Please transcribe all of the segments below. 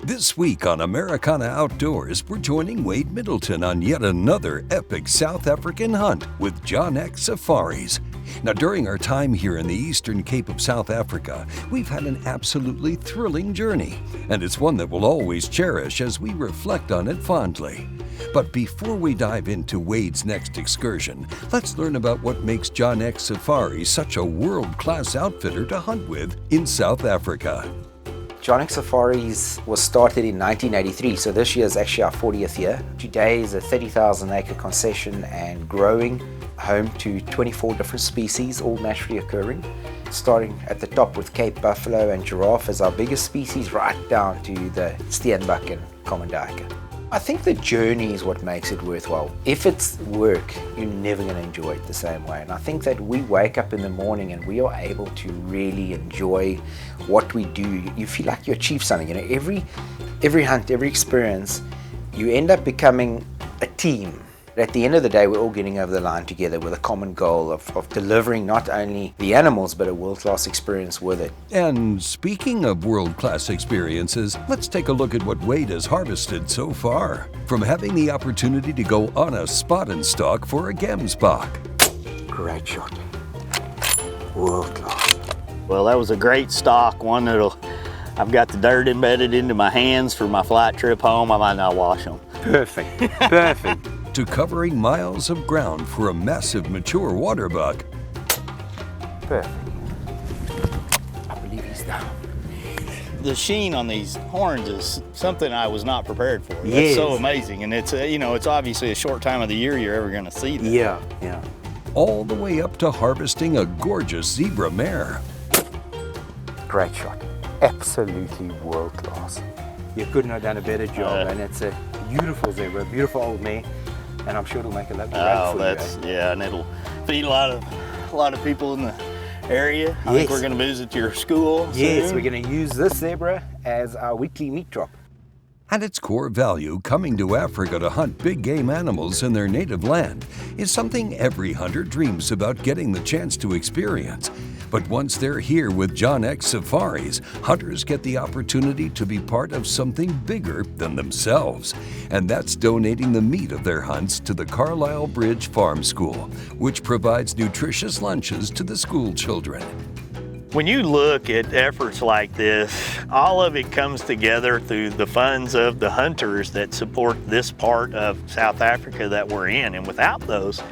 This week on Americana Outdoors, we're joining Wade Middleton on yet another epic South African hunt with John X Safaris. Now, during our time here in the Eastern Cape of South Africa, we've had an absolutely thrilling journey, and it's one that we'll always cherish as we reflect on it fondly. But before we dive into Wade's next excursion, let's learn about what makes John X Safaris such a world-class outfitter to hunt with in South Africa. John X Safaris was started in 1983, so this year is actually our 40th year. Today is a 30,000 acre concession and growing, home to 24 different species, all naturally occurring. Starting at the top with Cape buffalo and giraffe as our biggest species, right down to the steenbok and common duiker. I think the journey is what makes it worthwhile. If it's work, you're never going to enjoy it the same way. And I think that we wake up in the morning and we are able to really enjoy what we do. You feel like you achieve something. You know, every hunt, every experience, you end up becoming a team. At the end of the day, we're all getting over the line together with a common goal of delivering not only the animals, but a world-class experience with it. And speaking of world-class experiences, let's take a look at what Wade has harvested so far. From having the opportunity to go on a spot and stalk for a gemsbok. Great shot. World-class. Well, that was a great stock, one I've got the dirt embedded into my hands for my flight trip home. I might not wash them. Perfect, perfect. To covering miles of ground for a massive mature water buck. Perfect. I believe he's down. The sheen on these horns is something I was not prepared for. Yes. That's so amazing, and it's it's obviously a short time of the year you're ever going to see that. Yeah. All the way up to harvesting a gorgeous zebra mare. Great shot. Absolutely world class. You couldn't have done a better job, and it's a beautiful zebra, beautiful old mare. And I'm sure it'll make a lovely run for you. Yeah, and it'll feed a lot of people in the area. I think we're going to visit your school soon. Yes, we're going to use this zebra as our weekly meat drop. At its core value, coming to Africa to hunt big game animals in their native land is something every hunter dreams about getting the chance to experience. But once they're here with John X Safaris, hunters get the opportunity to be part of something bigger than themselves. And that's donating the meat of their hunts to the Carlisle Bridge Farm School, which provides nutritious lunches to the school children. When you look at efforts like this, all of it comes together through the funds of the hunters that support this part of South Africa that we're in. And without those,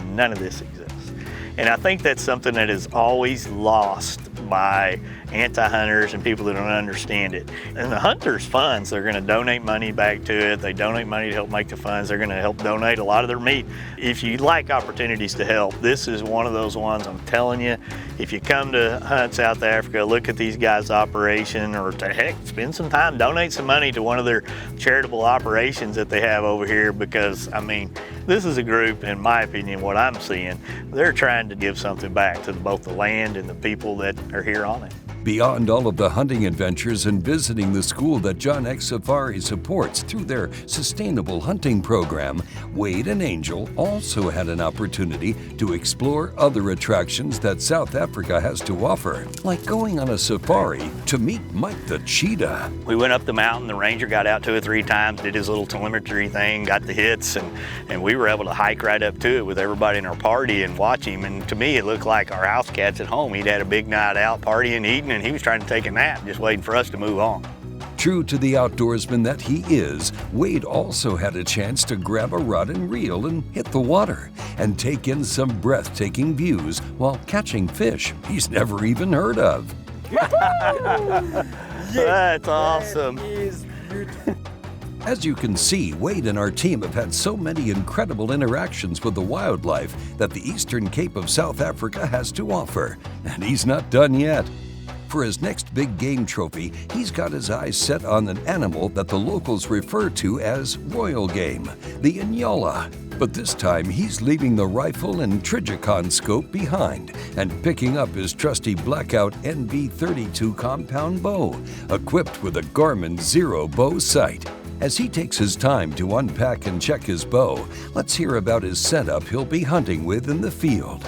none of this exists. And I think that's something that is always lost by anti-hunters and people that don't understand it. And the hunters' funds, they're going to donate money back to it. They donate money to help make the funds. They're going to help donate a lot of their meat. If you like opportunities to help, this is one of those ones. I'm telling you, if you come to hunt South Africa, look at these guys' operation, or to heck, spend some time, donate some money to one of their charitable operations that they have over here, because, I mean, this is a group, in my opinion, what I'm seeing, they're trying to give something back to both the land and the people that are here on it. Beyond all of the hunting adventures and visiting the school that John X Safari supports through their sustainable hunting program, Wade and Angel also had an opportunity to explore other attractions that South Africa has to offer, like going on a safari to meet Mike the cheetah. We went up the mountain, the ranger got out 2 or 3 times, did his little telemetry thing, got the hits, and we were able to hike right up to it with everybody in our party and watch him. And to me, it looked like our house cats at home. He'd had a big night out partying, eating, and he was trying to take a nap, just waiting for us to move on. True to the outdoorsman that he is, Wade also had a chance to grab a rod and reel and hit the water and take in some breathtaking views while catching fish he's never even heard of. That's awesome. As you can see, Wade and our team have had so many incredible interactions with the wildlife that the Eastern Cape of South Africa has to offer, and he's not done yet. For his next big game trophy, he's got his eyes set on an animal that the locals refer to as royal game, the Inyala. But this time, he's leaving the rifle and Trijicon scope behind and picking up his trusty Blackout NV32 compound bow, equipped with a Garmin Zero bow sight. As he takes his time to unpack and check his bow, let's hear about his setup he'll be hunting with in the field.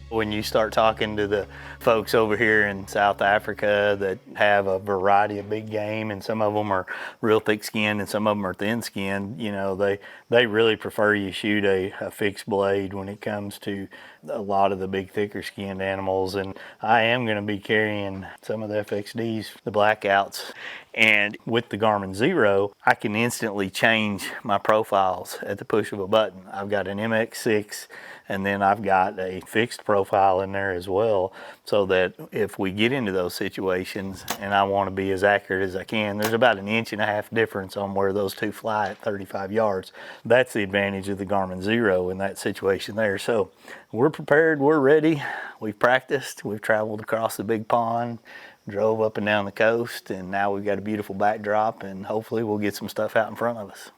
When you start talking to the folks over here in South Africa that have a variety of big game, and some of them are real thick skinned and some of them are thin skinned. You know, they really prefer you shoot a fixed blade when it comes to a lot of the big thicker skinned animals. And I am going to be carrying some of the FXDs, the blackouts. And with the Garmin Zero, I can instantly change my profiles at the push of a button. I've got an MX6 and then I've got a fixed profile in there as well, so that if we get into those situations and I want to be as accurate as I can, there's about 1.5 inches difference on where those two fly at 35 yards. That's the advantage of the Garmin Zero in that situation there. So we're prepared, we're ready, we've practiced, we've traveled across the big pond, drove up and down the coast, and now we've got a beautiful backdrop, and hopefully we'll get some stuff out in front of us.